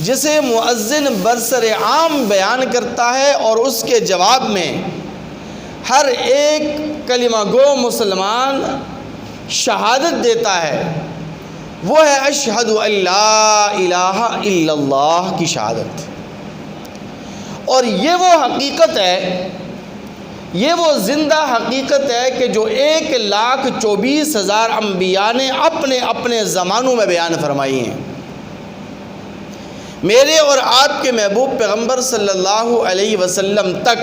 جسے مؤذن برسر عام بیان کرتا ہے اور اس کے جواب میں ہر ایک کلمہ گو مسلمان شہادت دیتا ہے، وہ ہے اشہد ان لا الہ الا اللہ کی شہادت۔ اور یہ وہ حقیقت ہے، یہ وہ زندہ حقیقت ہے کہ جو 1,24,000 انبیاء نے اپنے اپنے زمانوں میں بیان فرمائی ہیں۔ میرے اور آپ کے محبوب پیغمبر صلی اللہ علیہ وسلم تک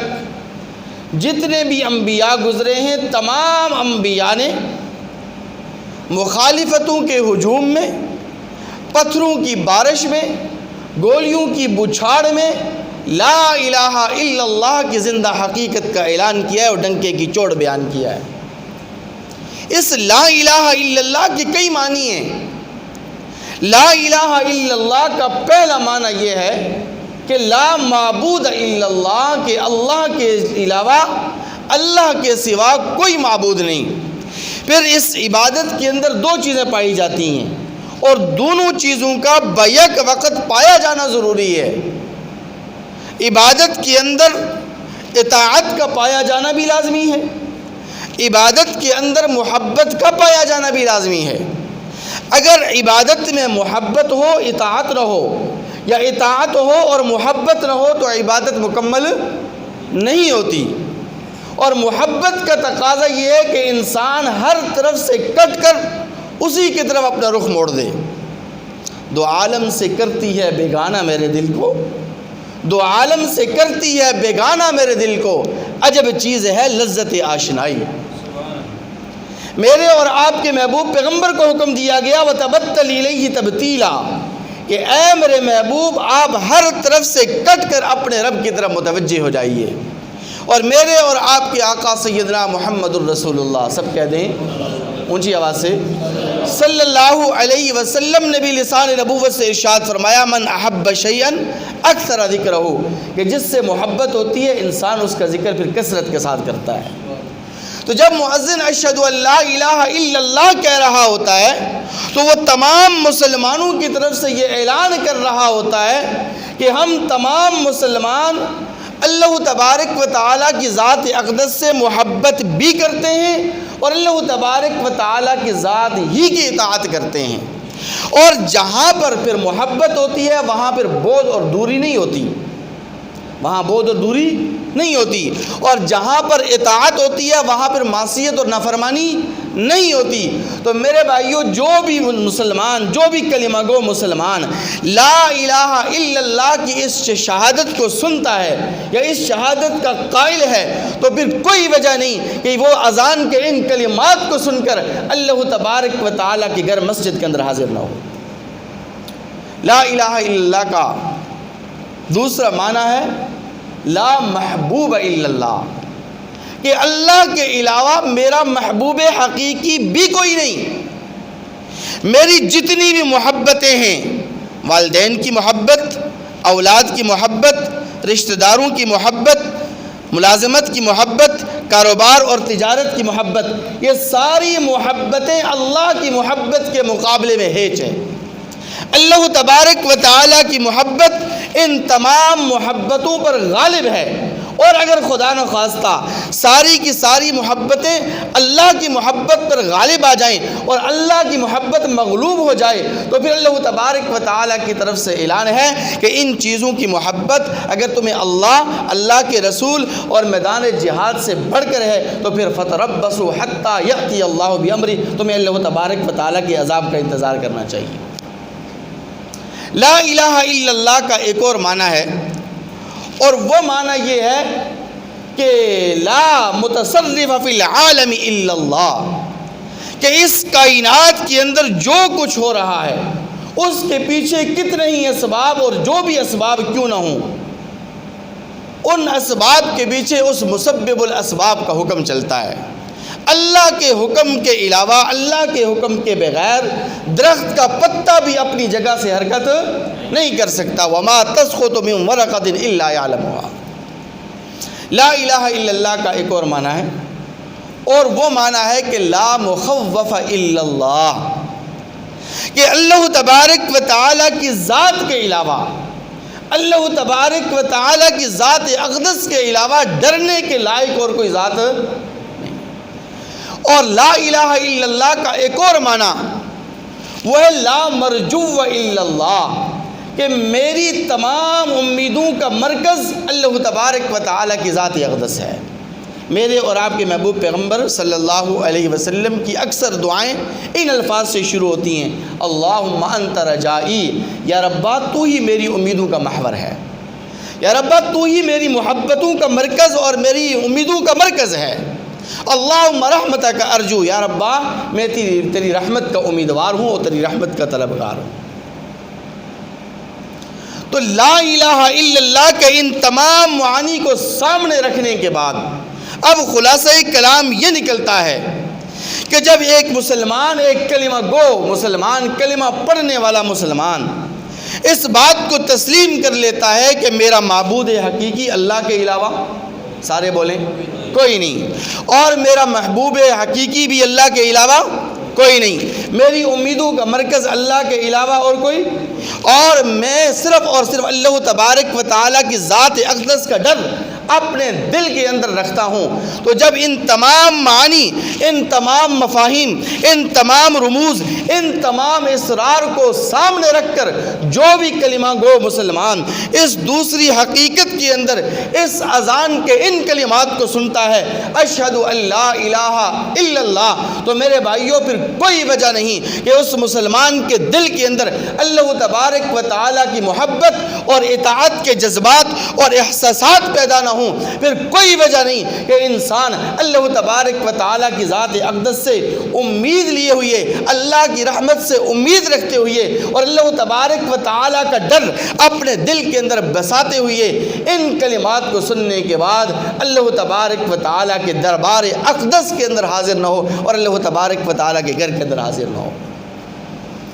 جتنے بھی انبیاء گزرے ہیں، تمام انبیاء نے مخالفتوں کے ہجوم میں، پتھروں کی بارش میں، گولیوں کی بچھاڑ میں لا الہ الا اللہ کی زندہ حقیقت کا اعلان کیا ہے اور ڈنکے کی چوٹ بیان کیا ہے۔ اس لا الہ الا اللہ کے کئی معنی ہیں۔ لا الہ الا اللہ کا پہلا معنی یہ ہے کہ لا معبود الا اللہ، کہ اللہ کے علاوہ، اللہ کے سوا کوئی معبود نہیں۔ پھر اس عبادت کے اندر دو چیزیں پائی جاتی ہیں اور دونوں چیزوں کا بیک وقت پایا جانا ضروری ہے۔ عبادت کے اندر اطاعت کا پایا جانا بھی لازمی ہے، عبادت کے اندر محبت کا پایا جانا بھی لازمی ہے۔ اگر عبادت میں محبت ہو، اطاعت نہ ہو، یا اطاعت ہو اور محبت نہ ہو تو عبادت مکمل نہیں ہوتی۔ اور محبت کا تقاضا یہ ہے کہ انسان ہر طرف سے کٹ کر اسی کی طرف اپنا رخ موڑ دے۔ دو عالم سے کرتی ہے بیگانہ میرے دل کو، دو عالم سے کرتی ہے بیگانہ میرے دل کو، عجب چیز ہے لذت آشنائی۔ میرے اور آپ کے محبوب پیغمبر کو حکم دیا گیا وَتَبَتَّلْ إِلَيْهِ تَبْتِيلًا، کہ اے میرے محبوب آپ ہر طرف سے کٹ کر اپنے رب کی طرف متوجہ ہو جائیے۔ اور میرے اور آپ کے آقا سیدنا محمد الرسول اللہ، سب کہہ دیں اونچی آواز سے، صلی اللہ علیہ وسلم نے بھی لسان نبوت سے ارشاد فرمایا من احب شیئا اکثر ذکرہ، کہ جس سے محبت ہوتی ہے انسان اس کا ذکر پھر کثرت کے ساتھ کرتا ہے۔ تو جب مؤذن اشہد ان لا الہ الا اللہ کہہ رہا ہوتا ہے تو وہ تمام مسلمانوں کی طرف سے یہ اعلان کر رہا ہوتا ہے کہ ہم تمام مسلمان اللہ تبارک و تعالیٰ کی ذات اقدس سے محبت بھی کرتے ہیں اور اللہ تبارک و تعالیٰ کی ذات ہی کی اطاعت کرتے ہیں۔ اور جہاں پر پھر محبت ہوتی ہے وہاں پھر بعد اور دوری نہیں ہوتی، وہاں بعد اور دوری نہیں ہوتی، اور جہاں پر اطاعت ہوتی ہے وہاں پر معصیت اور نافرمانی نہیں ہوتی۔ تو میرے بھائیوں، جو بھی مسلمان، جو بھی کلمہ گو مسلمان لا الہ الا اللہ کی اس شہادت کو سنتا ہے یا اس شہادت کا قائل ہے تو پھر کوئی وجہ نہیں کہ وہ اذان کے ان کلمات کو سن کر اللہ تبارک و تعالیٰ کے گھر مسجد کے اندر حاضر نہ ہو۔ لا الہ الا اللہ کا دوسرا معنی ہے لا محبوب الا اللہ، کہ اللہ کے علاوہ میرا محبوب حقیقی بھی کوئی نہیں۔ میری جتنی بھی محبتیں ہیں، والدین کی محبت، اولاد کی محبت، رشتہ داروں کی محبت، ملازمت کی محبت، کاروبار اور تجارت کی محبت، یہ ساری محبتیں اللہ کی محبت کے مقابلے میں ہیچ ہیں۔ اللہ تبارک و تعالیٰ کی محبت ان تمام محبتوں پر غالب ہے، اور اگر خدا نخواستہ ساری کی ساری محبتیں اللہ کی محبت پر غالب آ جائیں اور اللہ کی محبت مغلوب ہو جائے تو پھر اللہ تبارک و تعالیٰ کی طرف سے اعلان ہے کہ ان چیزوں کی محبت اگر تمہیں اللہ کے رسول اور میدان جہاد سے بڑھ کر ہے تو پھر فتربصوا حتیٰ یأتی اللہ بامرہ، تمہیں اللہ تبارک و تعالیٰ کے عذاب کا انتظار کرنا چاہیے۔ لا الہ الا اللہ کا ایک اور معنی ہے، اور وہ معنی یہ ہے کہ لا متصرف فی العالم الا اللہ، کہ اس کائنات کے اندر جو کچھ ہو رہا ہے اس کے پیچھے کتنے ہی اسباب اور جو بھی اسباب کیوں نہ ہوں، ان اسباب کے پیچھے اس مسبب الاسباب کا حکم چلتا ہے۔ اللہ کے حکم کے علاوہ، اللہ کے حکم کے بغیر درخت کا پتا بھی اپنی جگہ سے حرکت نہیں کر سکتا۔ وما تسقط من ورقۃ الا یعلمها۔ لا الہ الا اللہ کا ایک اور معنی ہے، اور وہ معنی ہے کہ لا مخوف الا اللہ، کہ اللہ تبارک و تعالیٰ کی ذات کے علاوہ، اللہ تبارک و تعالیٰ کی ذات اقدس کے علاوہ ڈرنے کے لائق اور کوئی ذات نہیں۔ اور لا الہ الا اللہ کا ایک اور معنی وہ ہے لا مرجو الا اللہ، کہ میری تمام امیدوں کا مرکز اللہ تبارک و تعالیٰ کی ذات اقدس ہے۔ میرے اور آپ کے محبوب پیغمبر صلی اللہ علیہ وسلم کی اکثر دعائیں ان الفاظ سے شروع ہوتی ہیں، اللہم انت رجائی، یا ربا تو ہی میری امیدوں کا محور ہے، یا ربا تو ہی میری محبتوں کا مرکز اور میری امیدوں کا مرکز ہے، اللہم رحمتک ارجو، یا ربا میں تیری رحمت کا امیدوار ہوں اور تیری رحمت کا طلبگار ہوں۔ تو لا الہ الا اللہ کے ان تمام معانی کو سامنے رکھنے کے بعد اب خلاصہ کلام یہ نکلتا ہے کہ جب ایک مسلمان، ایک کلمہ گو مسلمان، کلمہ پڑھنے والا مسلمان اس بات کو تسلیم کر لیتا ہے کہ میرا معبود حقیقی اللہ کے علاوہ، سارے بولیں، کوئی نہیں، اور میرا محبوب حقیقی بھی اللہ کے علاوہ کوئی نہیں، میری امیدوں کا مرکز اللہ کے علاوہ اور کوئی، اور میں صرف اور صرف اللہ تبارک و تعالیٰ کی ذات اقدس کا ڈر اپنے دل کے اندر رکھتا ہوں، تو جب ان تمام معانی، ان تمام مفاہیم، ان تمام رموز، ان تمام اسرار کو سامنے رکھ کر جو بھی کلمہ گو مسلمان اس دوسری حقیقت کے اندر اس اذان کے ان کلمات کو سنتا ہے، اشہد ان لا الہ الا اللہ، تو میرے بھائیوں پھر کوئی وجہ نہیں کہ اس مسلمان کے دل کے اندر اللہ تبارک و تعالیٰ کی محبت اور اطاعت کے جذبات اور احساسات پیدا نہ ہوں، پھر کوئی وجہ نہیں کہ انسان اللہ تبارک و تعالیٰ کی ذات اقدس سے امید لیے ہوئے، اللہ کی رحمت سے امید رکھتے ہوئے اور اللہ تبارک و تعالیٰ کا ڈر اپنے دل کے اندر بساتے ہوئے ان کلمات کو سننے کے بعد اللہ تبارک و تعالیٰ کے دربار اقدس کے اندر حاضر نہ ہو اور اللہ تبارک و تعالیٰ کے گھر کے اندر حاضر نہ ہو۔